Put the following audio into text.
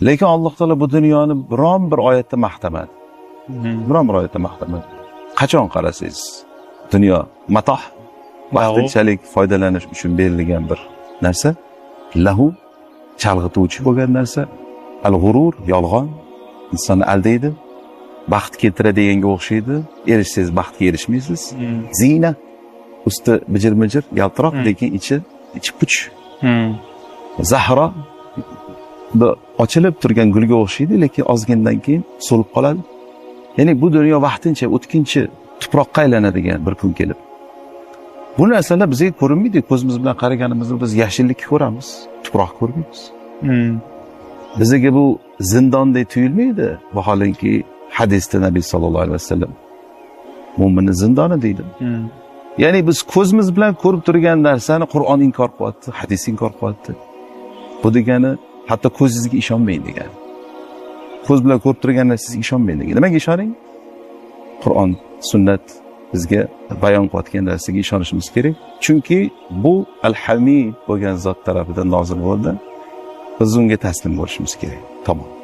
Lekin Alloh taolo bu dunyoni biron bir oyatda maqtamadi. Biron bir oyatda maqtamadi. Qachon qarasangiz, dunyo matoh, vaqtinchalik foydalanish uchun berilgan bir narsa, lahu chalg'ituvchi bo'lgan narsa, al-g'urur, yolg'on, insonni aldaydi, baxt keltiradeganga o'xshaydi, erishsangiz baxtga erishmaysiz. Zina, usti bijir-mijir, yaltiroq, lekin ichi puch. Zahro ochilib turgan gulga o'xshaydi, lekin ozgindan keyin so'lib qoladi. Ya'ni bu dunyo vaqtincha, o'tkinchi, tuproqqa aylanadigan bir kun kelib. Bu narsalar bizga ko'rinmaydi. Ko'zimiz bilan qaraganimizda biz yashillikni ko'ramiz, tuproq ko'rmaymiz. Bizga bu zindondek tuyulmaydi. Vaholanki hadisda Nabiy sallallohu alayhi vasallam mo'minni zindoni deydi. Ya'ni biz ko'zimiz bilan ko'rib turgan narsani Qur'on inkor qilyapti, hadis inkor qilyapti. Bu degani hatto ko'zingizga ishonmang degani. Ko'z bilan ko'rib turgan narsangizga ishonmang degani. Nimaga ishoning? Qur'on, sunnat bizga bayon qilayotgan narsaga ishonishimiz kerak. Chunki bu al-Hamid bo'lgan zot tarafidan nozil bo'ldi. Biz unga taslim bo'lishimiz kerak. Tamom.